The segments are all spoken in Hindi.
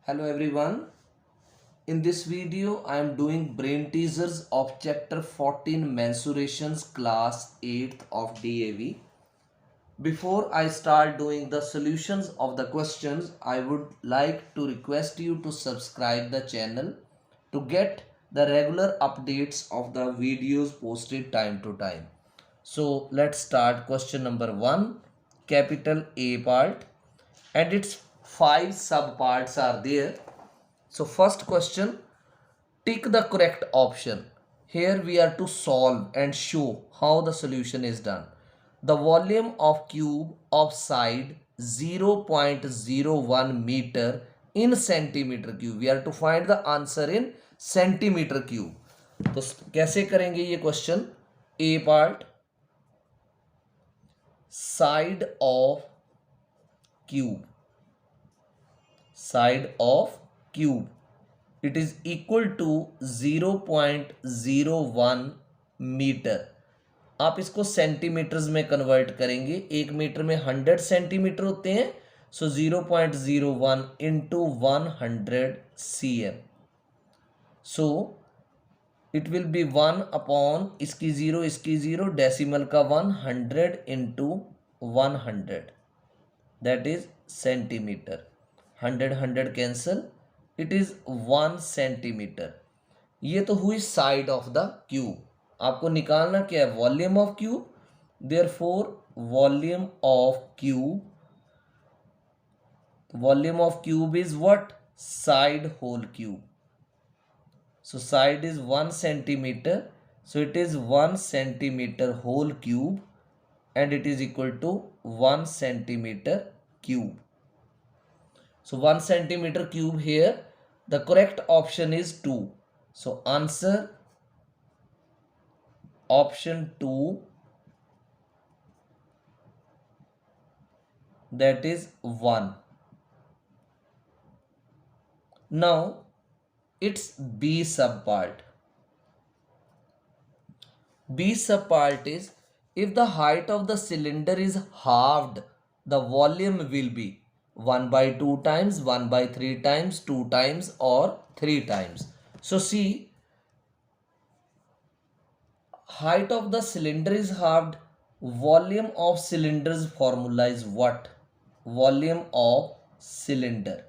Hello everyone. In this video I am doing brain teasers of chapter 14 mensurations class 8th of DAV. Before I start doing the solutions of the questions, I would like to request you to subscribe the channel to get the regular updates of the videos posted time to time. So let's start question number 1, capital A part, and its 5 sub parts are there. So first question, tick the correct option. Here we are to solve and show how the solution is done. The volume of cube of side 0.01 meter in centimeter cube. We are to find the answer in centimeter cube. तो कैसे करेंगे ये question? A part, side of cube, side of cube, it is equal to 0.01 meter. आप इसको सेंटीमीटर्स में कन्वर्ट करेंगे. एक मीटर में 100 सेंटीमीटर होते हैं. सो 0.01 into 100 cm. So it will be 1 upon इसकी 0 इसकी 0 डेसिमल का 100 into 100, that is centimetre. 100 cancel, it is 1 centimetre. ये तो हुई साइड ऑफ द क्यूब. आपको निकालना क्या है? Volume of cube. Therefore volume of cube is what? Side whole cube. So side is 1 centimeter. So it is 1 centimeter whole cube and it is equal to 1 centimeter cube. So 1 centimeter cube here. The correct option is 2. So answer option 2, that is 1. Now it's B subpart. B subpart is, if the height of the cylinder is halved, the volume will be 1 by 2 times, 1 by 3 times, 2 times or 3 times. So see, height of the cylinder is halved. Volume of cylinder's formula is what? Volume of cylinder.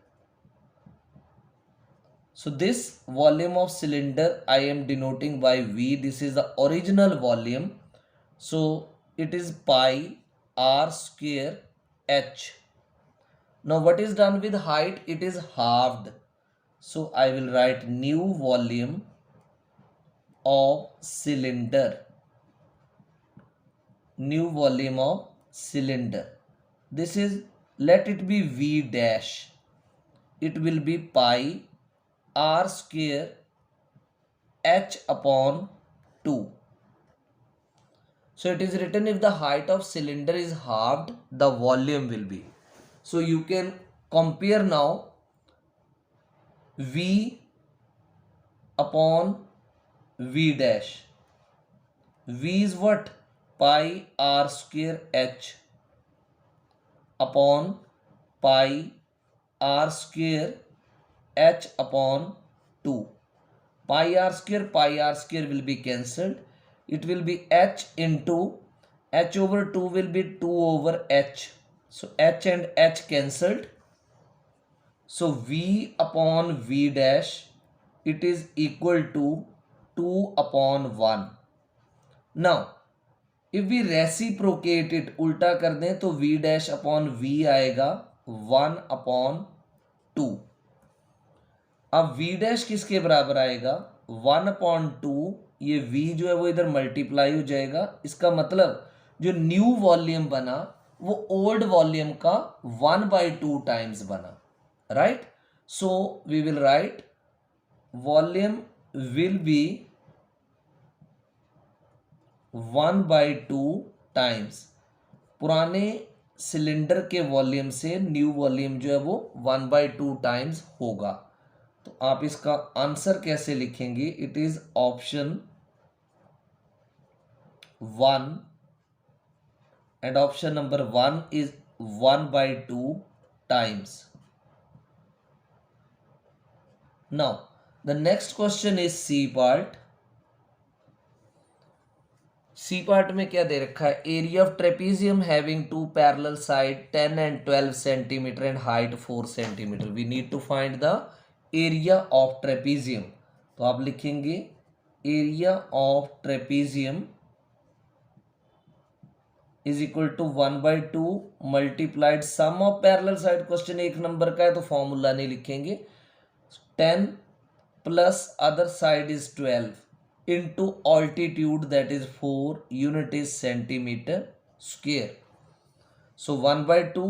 So this volume of cylinder I am denoting by V. This is the original volume. So it is pi r square h. Now what is done with height? It is halved. So I will write new volume of cylinder. New volume of cylinder. This is, let it be V dash. It will be pi r square h upon 2. So it is written, if the height of cylinder is halved, the volume will be. So you can compare now V upon V dash. V is what? Pi r square h upon pi r square h upon 2. Pi r square will be cancelled. It will be h into h over 2 will be 2 over h. So h and h cancelled. So V upon V dash, it is equal to 2 upon 1. Now if we reciprocate it, उल्टा कर दें तो V dash upon V आएगा 1 upon 2. अब V डैश किसके बराबर आएगा? 1/2. ये V जो है वो इधर मल्टीप्लाई हो जाएगा. इसका मतलब जो न्यू वॉल्यूम बना वो ओल्ड वॉल्यूम का 1/2 टाइम्स बना. Right? So we will write volume will be 1/2 times. पुराने सिलेंडर के वॉल्यूम से न्यू वॉल्यूम जो है वो 1/2 टाइम्स होगा. तो आप इसका आंसर कैसे लिखेंगे? It is option 1 and option number 1 is 1/2 times. Now the next question is C part. C part में क्या दे रखा है, area of trapezium having two parallel side 10 and 12 centimeter and height 4 centimeter. We need to find the area of trapezium. तो आप लिखेंगे area of trapezium is equal to 1/2 multiplied sum of parallel side. Question 1 number का है तो फॉर्मूला नहीं लिखेंगे. 10 plus other side is 12 into altitude, that is 4, unit is centimeter square. So 1/2,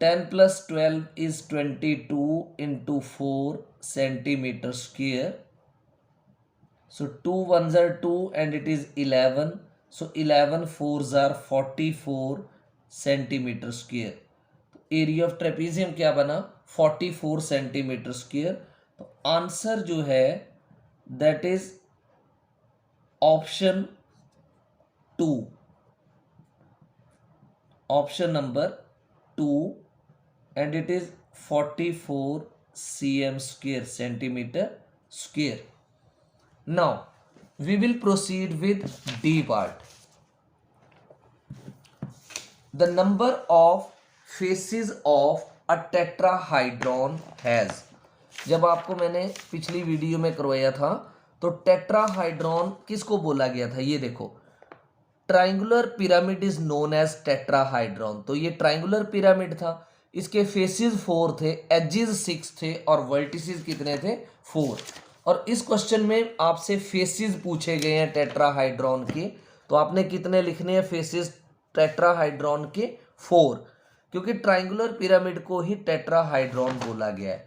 10 plus 12 is 22 into 4 centimeter square. So 2 ones are 2 and it is 11. So 11 fours are 44 centimeter square. Area of trapezium क्या बना, 44 सेंटीमीटर स्क्वायर. तो आंसर जो है that is option 2, option number 2, and it is 44 cm square, centimeter square. Now we will proceed with D part. The number of faces of a tetrahedron has. जब आपको मैंने पिछली वीडियो में करवाया था तो टेट्राहाइड्रॉन किसको बोला गया था, ये देखो, triangular pyramid is known as tetrahedron. तो ये ट्राइंगुलर पिरामिड था, इसके फेसेस 4 थे, एजेस 6 थे और वर्टिसेस कितने थे, 4. और इस क्वेश्चन में आपसे फेसेस पूछे गए हैं टेट्राहाइड्रॉन के, तो आपने कितने लिखने हैं फेसेस टेट्राहाइड्रॉन के, 4, क्योंकि ट्राइंगुलर पिरामिड को ही टेट्राहाइड्रॉन बोला गया है.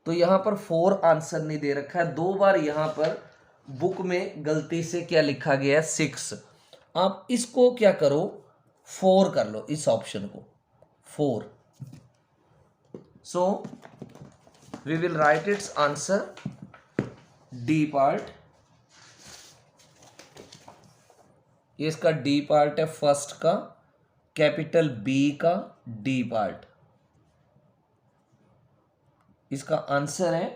तो यहाँ पर 4 आंसर नहीं दे रखा है, 2 बार यहाँ पर बुक में गलती से क्या लिखा गया है, 6. आप इसको क्या करो, 4 कर लो, इस ऑप्शन को 4. So we will write its answer D part. ये इसका डी पार्ट है, फर्स्ट का, कैपिटल बी का डी पार्ट. इसका आंसर है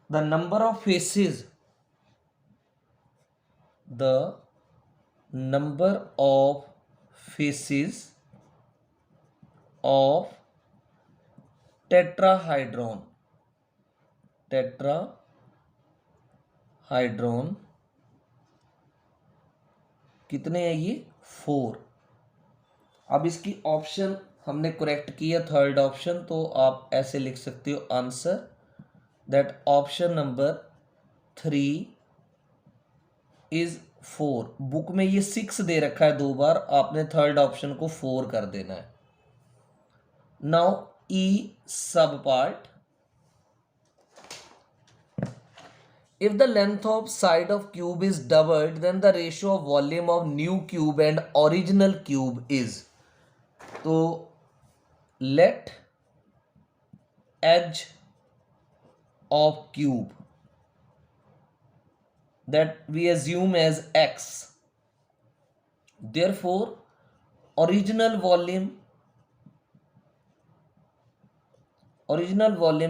the number of faces, the number of faces of tetrahedron कितने हैं ये, 4. अब इसकी ऑप्शन हमने करेक्ट किया, थर्ड ऑप्शन, तो आप ऐसे लिख सकते हो answer that option number 3 is 4. Book में ये 6 दे रखा है 2 बार, आपने थर्ड ऑप्शन को 4 कर देना है. नाउ ई सब part. If the length of side of cube is doubled then the ratio of volume of new cube and original cube is. तो let edge of cube that we assume as x. Therefore original volume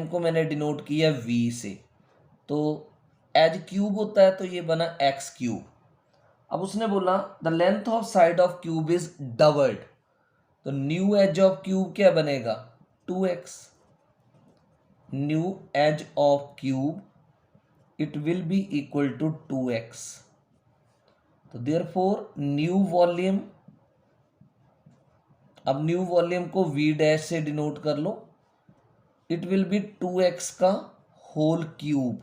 को मैंने डिनोट किया v से, तो एज क्यूब होता है तो ये बना x क्यूब. अब उसने बोला the length of side of cube is doubled, तो न्यू एज ऑफ क्यूब क्या बनेगा, 2x. New age of cube it will be equal to 2x. तो therefore न्यू वॉल्यूम, अब न्यू वॉल्यूम को v डैश से डिनोट कर लो, इट विल बी 2x का whole cube.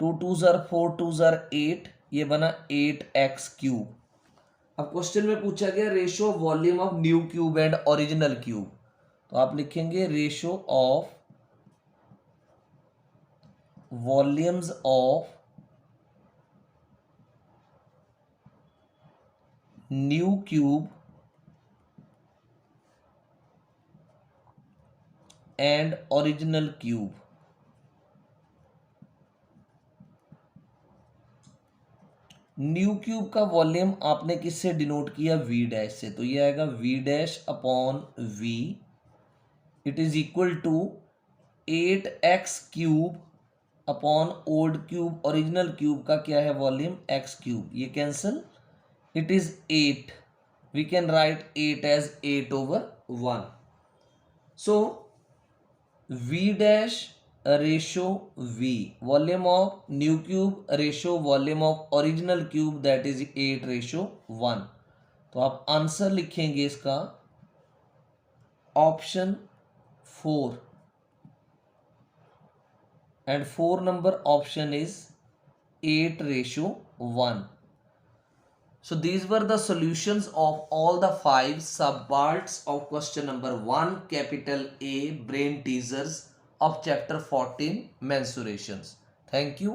2 2s are 4, 2s are 8, ये बना 8x क्यूब. अब क्वेश्चन में पूछा गया ratio of volume of new cube and original cube, तो आप लिखेंगे ratio of volumes of new cube and original cube. New cube का वॉल्यूम आपने किससे डिनोट किया, v डैश से, तो ये आएगा v dash upon v. It is equal to 8x cube upon old cube original cube का क्या है वॉल्यूम एक्स क्यूब, ये cancel, it is 8, we can write 8 as 8/1. So v dash ratio v, volume of new cube ratio volume of original cube, that is 8/1. तो आप आंसर लिखेंगे इसका option 4, and 4 number option is 8/1. So these were the solutions of all the 5 sub-parts of question number 1 capital A brain teasers of chapter 14 mensurations. Thank you.